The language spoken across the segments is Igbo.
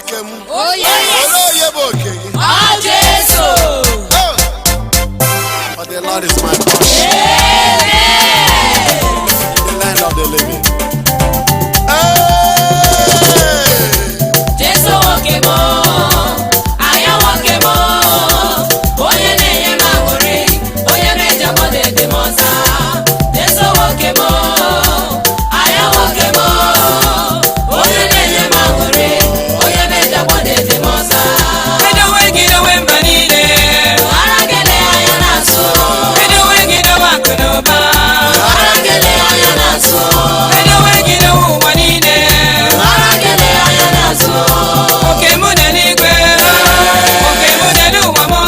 Oh yes. Ah, Jesus. But the Lord is my portion. In the land of the living. Jesus woke mo, aya woke mo. Oye neye magori, oye meja bode de moza. Jesus woke mo, aya woke mo. Oye neye magori, oye meja bode de moza. Gido we mbanile, aragele aya naso. Gido wakunoba, aragele aya naso. Gido umanine, aragele aya naso. Oke muneligwe, oke muneluwamo,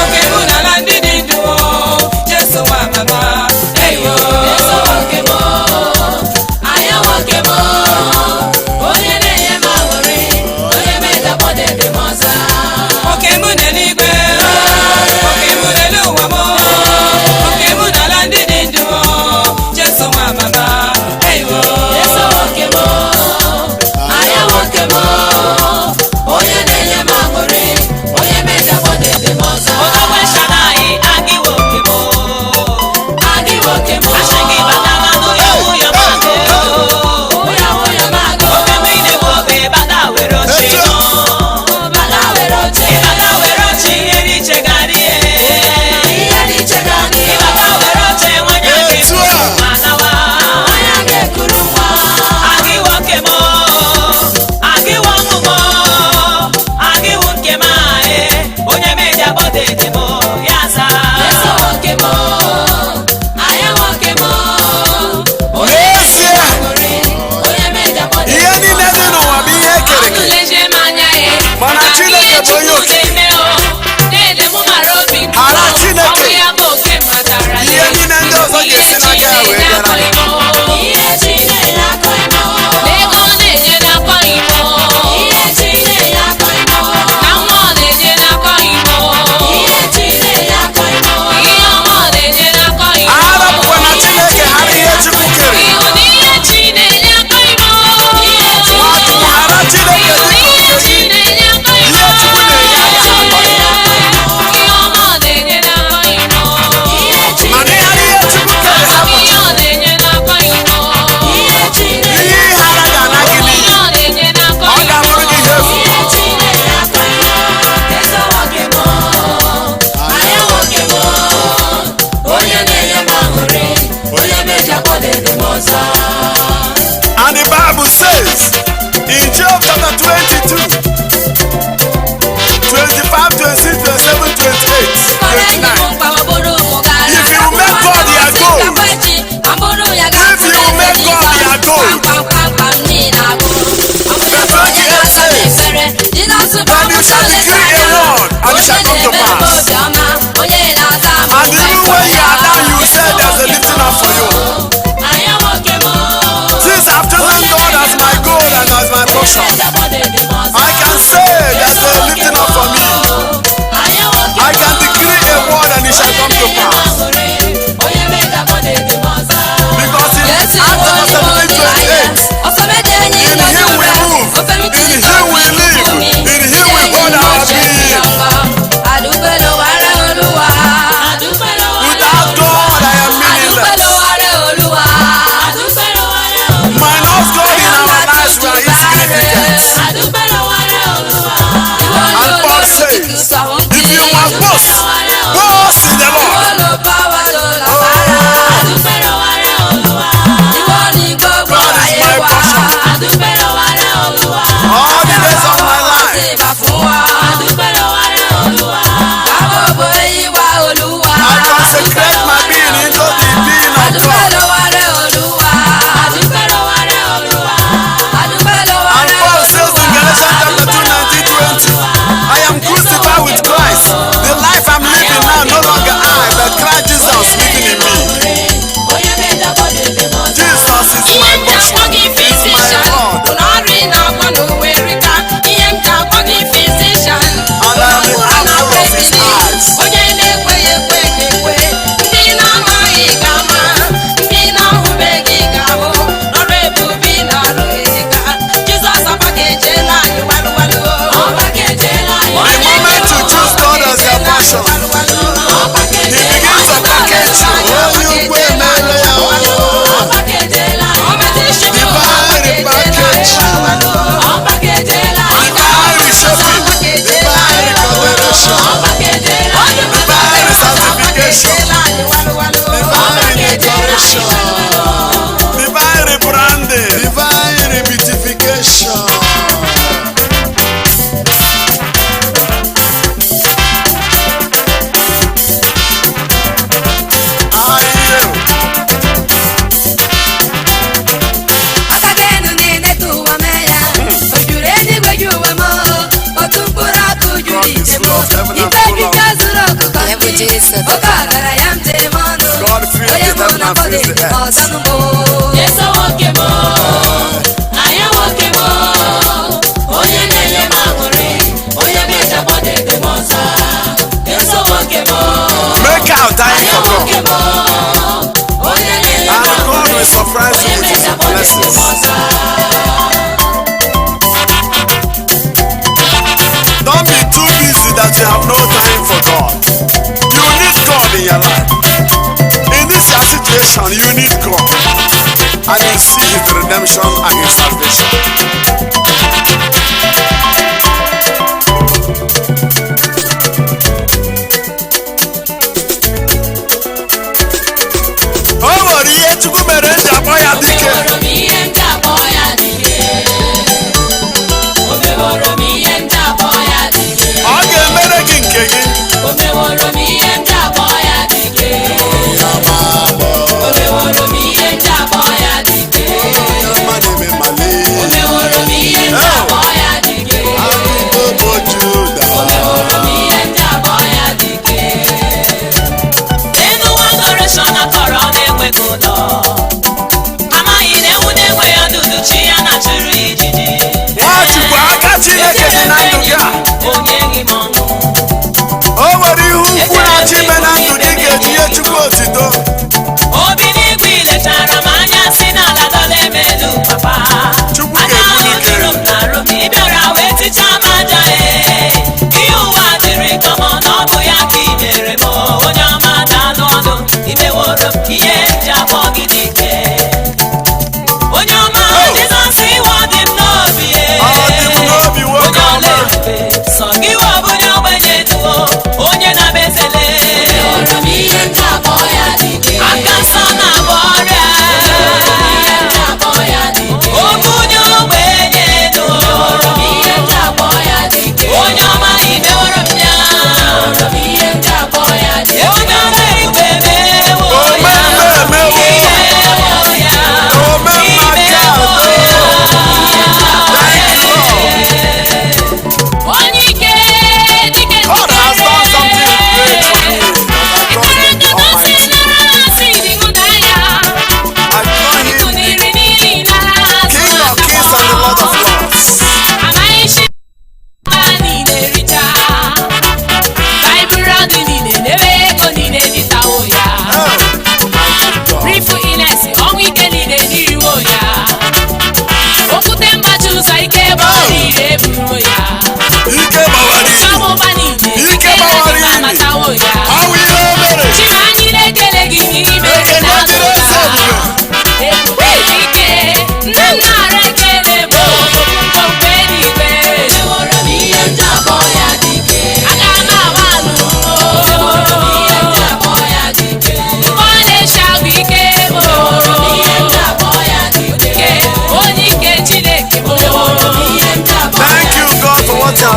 oke munalandididuo. Jesu wa mama, eyo. Jesu woke mo, aya woke mo. Oye neye magori, oye meja bode de moza. Oke muneligwe, oke muneluwamo, oke munalandididuo. Jesu wa mama, eyo. Jesu woke mo, aya woke mo. Oye neye magori, oye meja bode de moza. Otowe shanai, agi woke mo, agi woke mo. Ashigi badala no yo mago, yo mago. Oke mine wobe bada wero chino, bada wero chino. God fills the heaven and fills the earth. Yes, I walk him on. I walk him on. Oh, yeah, yeah, yeah, oh, yeah, better body the monster. Yes, I walk him on. Make out dying for walk him God. on. Oh, yeah, yeah, And God will surprise you with his blessings. Don't be too busy that you have no time for God. You need God in your life. In this your situation, you need God. And you see his redemption and his salvation. Oh, what are you to go marry?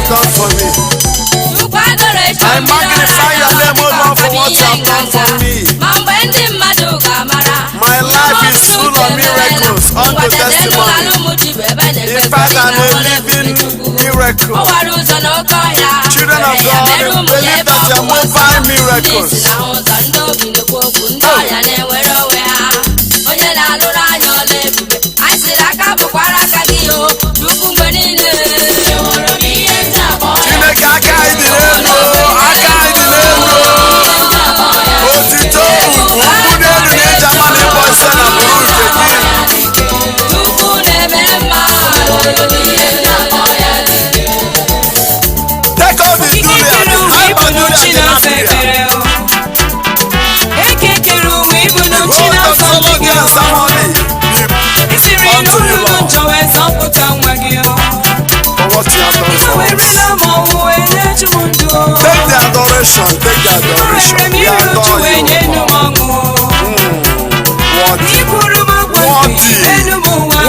done for me. I magnify your name, O Lord, for what you have done for me. My life is full of miracles unto testimony. In fact, I'm a living miracle. Children of God, believe that you are mobile miracles. What you have done for us. Take the adoration, take the adoration. We adore you.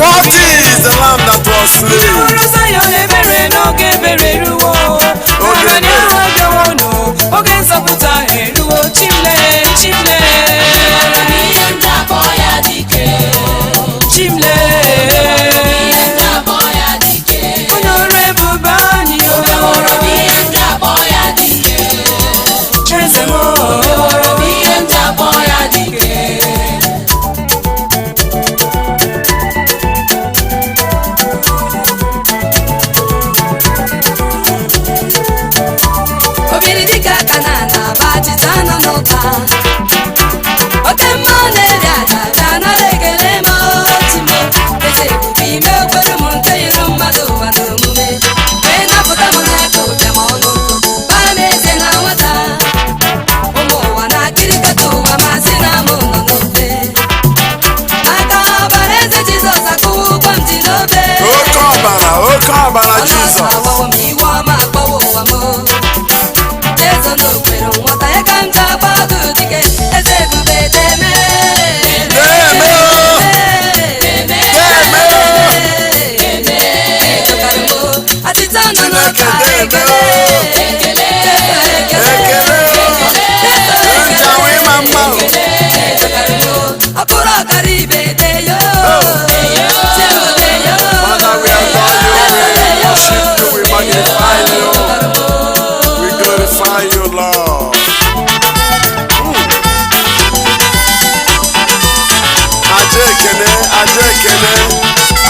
Worthy is the lamb that was slain. oke mma na-eri aja bịa nara ekele m ochimo eze ebube ime okwere m nke yiri mmadụ ụwa na omume wee napụta m n'aka ụbịam ọnụ bara m eze na nwata ụmụ ụwa na-akịrịkọta ụwa ma sị na mụ nọ n'obe aka ọbara eze Jizọs akụwa ụgbọ m dị n'obe Oke ọbara ọ Jizọs. na-agbawa m iwe ọma akpọwa ụwa m eze n'okwere nwata ya ka m ji agba ọgụ dike eze ebube deme atịta nọ n'ọka ekele ọkpụrụ ọkara ibe de yo We glorify you, Lord.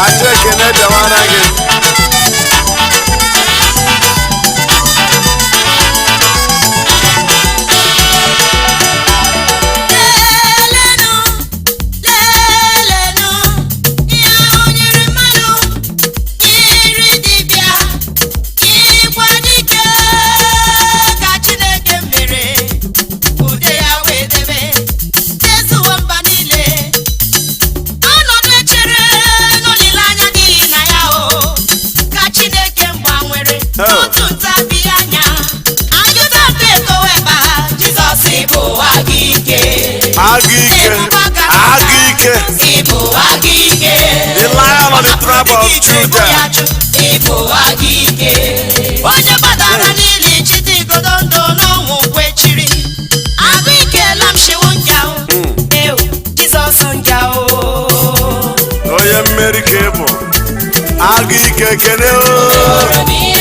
Aje ekene dewara gị. The lion of the tribe of Judah. Onye gbadara n'ili chite igodo ndụ n'ọnwụ kwechiri agụ ike lamshiwo njao Jizọs njao Onye mmeri ka ị bụ agụ ike kene o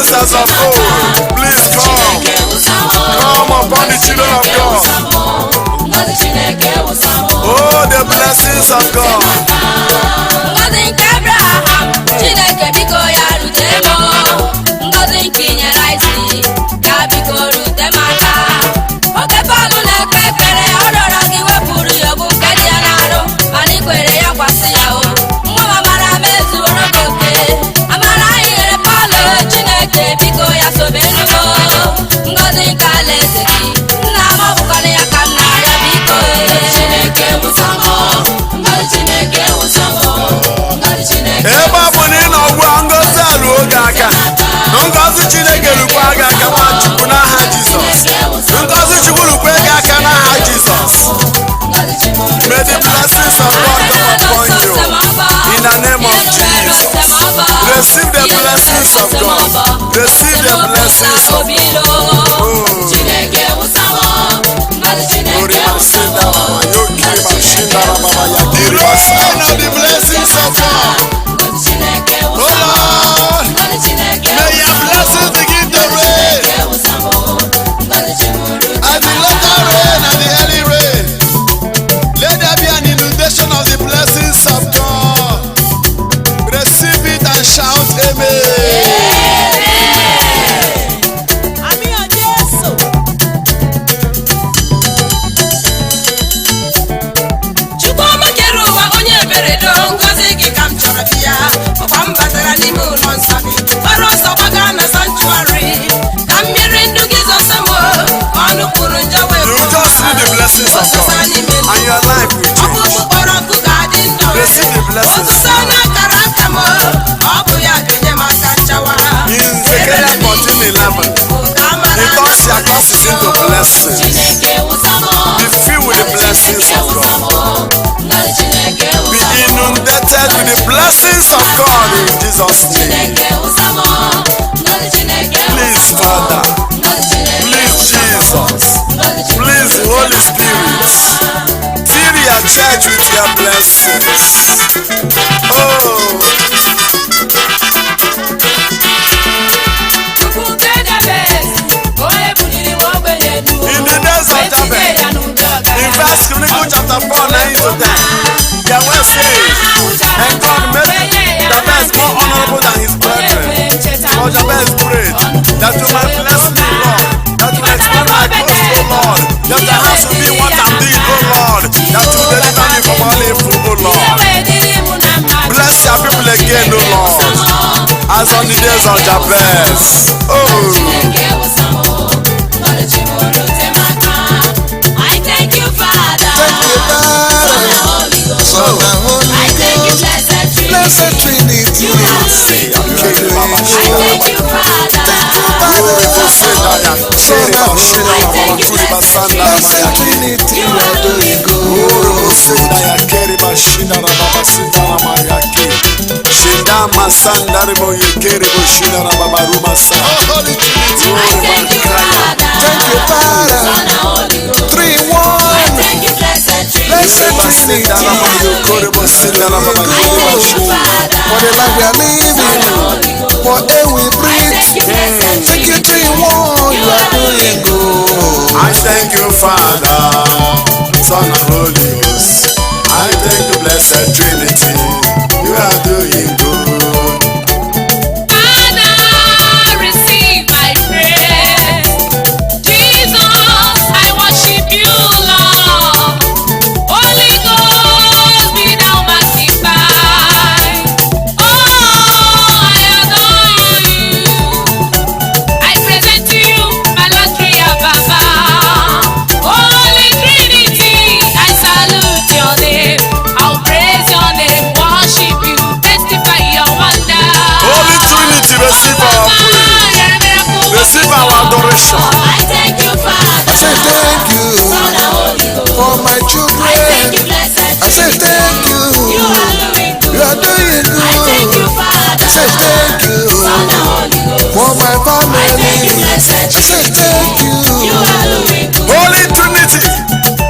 sisters of old, please come. Come upon the children of God. Oh, the blessings of God. Ngozi nke Abraham, Chineke biko ya rute m. Ngozi nke inyere isi, ya biko rute m aka. Oge Pọl na-ekpe ekpere, ọ rịọrọ gị wepụrụ ya ogbu nke dị ya n'arụ, mana i kwere ya kwasị ya o. Nwa m amara m ezuoro gị oke. Amara anyị nyere Pọl, Chineke biko ya sobenu m. Ngozi nke alaeze gị, nna m ọ bụkwana ya ka m na-arịọ biko. Chineke wụsa m, Ngozi Chineke wụsa m. Ebe ọ bụ na ị nọ ugbu a, ngozi aruo gị aka. Ngozi Chineke rukwa gị aka ma Chukwu n'aha Jizọs. Ngozi Chukwu rukwa gị aka n'aha Jizọs. May the blessings of God come upon you in the name of Jesus. Receive the blessings of God. Receive the blessings of God. Oh. The right sign of the blessings of God. Oh Lord, may your blessings begin to rain. As the latter rain and the early rain, let there be an inundation of the blessings of God. Receive it and shout amen. Chukwuma kere ụwa onye ebere do, ngozi gị ka m chọrọ bịa. Ọkwa m batara n'ime ụlọ nsọ gị, ọrụ nsọ gbaga na sanctuary. Ka mmiri ndụ gị zọsa m, ọnụ kwuru njọ wee You just need the blessings of God and your life will change. ọkpụkpụ kpọrọ nkụ ga-adị ndụ. Receive the blessings. Ozuzo na-akara aka m, ọ bụ ya ga-enye m aka nchawa. In Zechariah 14:11, He turns your curses into blessings. Be filled with the blessings of God. Be inundated with the blessings of God in Jesus' name. Please, Father. Please, Jesus. Please, Holy Spirit. Fill your church with your blessings. Oh. In the days of Jabez, in 1 Chronicles chapter 4:9-10, Yahweh says, and God made Jabez more honorable than his brethren. For Jabez prayed, that you might bless me, Lord, that you might expand my coast, O Lord, that the house will be what I'm doing, O Lord, that you deliver me from all evil, O Lord. Bless your people again, O Lord, as on the days of Jabez. Oh. I thank you, Father. Son and Holy Ghost, blessed Trinity. I thank you, Father. Son and Holy Ghost, blessed Trinity. You are doing good. Holy Trinity. Thank you, Father. Thank you, Father. Son and Holy Ghost. 3-1. Thank you, blessed Trinity. Blessed Trinity. Thank you, Father. For the life we are living, for air we breathe. Thank you, 3-1. You are doing good. I thank you, Father, Son and Holy Ghost. I thank you, Blessed Trinity. You are doing good. Father, receive my praise. Jesus, I worship you, Lord. Holy Ghost, be thou magnified. Oh, I adore you. I present to you my Lord Baba. Holy Trinity, I salute your name. I'll praise your name, worship you, testify your wonder. Holy Trinity, receive our praise. Receive our adoration. I thank you, Father. I say thank you Son and Holy Ghost. for my I thank children. you, blessed I say Trinity. thank you. You are doing good. You are doing I thank you, good. Father. I say thank you Son and Holy Ghost. for my I thank you, family. blessed I say Trinity. thank You you. are doing good. Holy Trinity,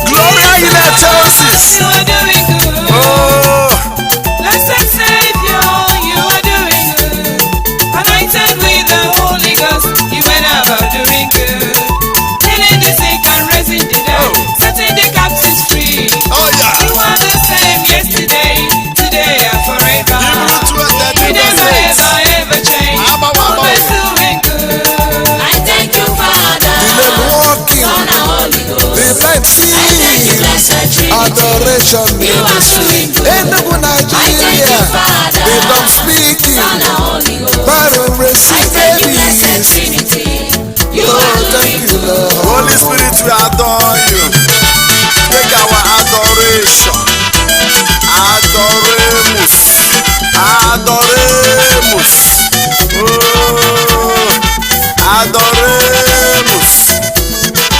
Gloria in excelsis. You are doing good. Oh, Blessed Savior, you are doing good. Anointed with the Holy Adoration Ministry Enugu Nigeria. They don't speak it, but don't receive it. Oh, thank you, Lord. Holy Spirit, we adore you. Take our adoration. Adoremus. Adoremus. Oh, adoremus.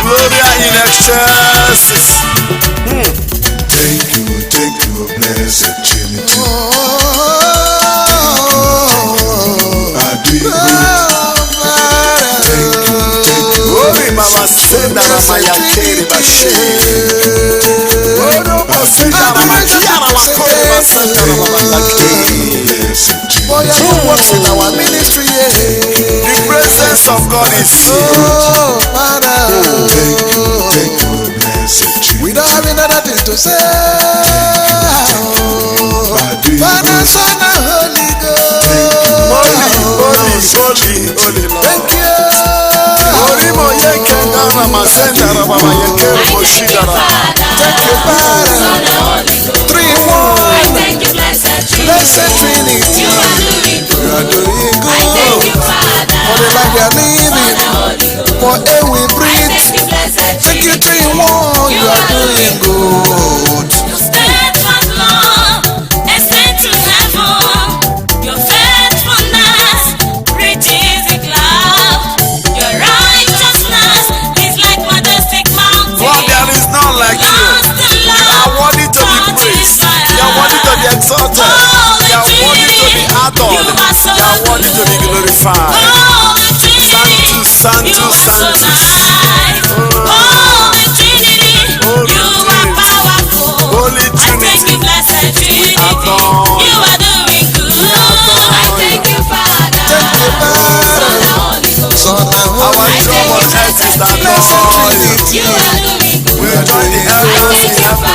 Gloria in excelsis. Thank you, blessed Trinity. Glory, Mama Senda, Mama Yakeri, Bashiri. For your good works in our ministry, The presence of God is here. oh, Father, we don't have another thing to say. Father, Son, and Holy Ghost. Holy, holy, holy, holy Lord. Thank you. Orimo yeke ngana masenda raba yeke moshidara. Thank you, Father. 3-1. Blessed Trinity. You are doing good. For the life we are living. For air we breathe. Thank you, 3-1. You are doing good. Your steadfast love extends to heaven. Your faithfulness reaches the clouds. Your righteousness is like majestic mountains. For there is none like you. You are worthy to be praised. You are worthy to be exalted. You are worthy to be adored. You are worthy to be glorified. Santo, Santo, Santo. Holy Trinity, you are powerful. Holy I thank you, Trinity. blessed Trinity. Adore. You are doing good. I thank you, Father. Thank you, Father. Son, and Our Holy job on earth is to adore you. You are doing good. We join the elders in heaven.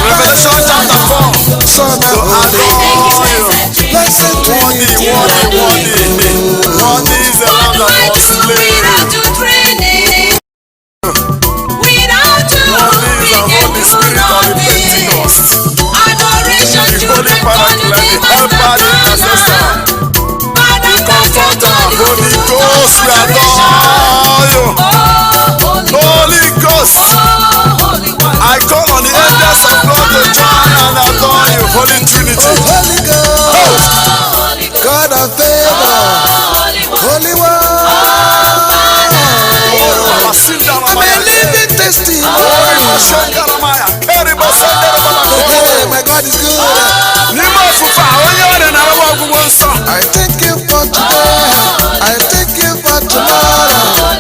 Revelation chapter 4. Son, To and Holy adore you. Blessed Worthy, Trinity. worthy, worthy. Worthy is the Lamb that was slain. Without you, Trinity. Without you, Worthy is we the can Holy do Spirit of the nothing. Pentecost. Adoration, The Holy children, Paraclete, the Helper, the Intercessor, the Comforter, Holy Ghost, we adore you. Holy Ghost, Holy One. I call on the angels of God to join and adore you, Holy Trinity. Holy Ghost. God of favor. Holy One. I'm a living testimony. Hey, my God is good. I thank you for today. I thank you for tomorrow.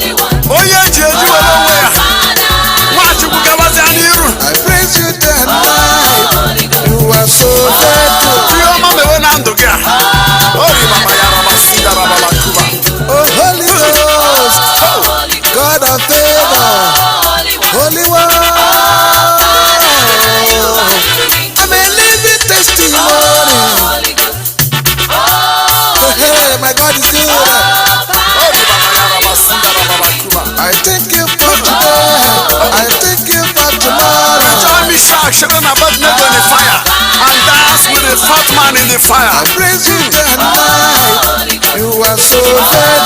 I praise you day and night. You are so faithful. Oh, Holy Ghost. God of favor. Holy One. I'm a living testimony. Hey, my God is good. I thank you for today. I thank you for tomorrow. Sharon Abednego in the fire and dance with the fat man in the fire. I praise you day and night. You are so faithful.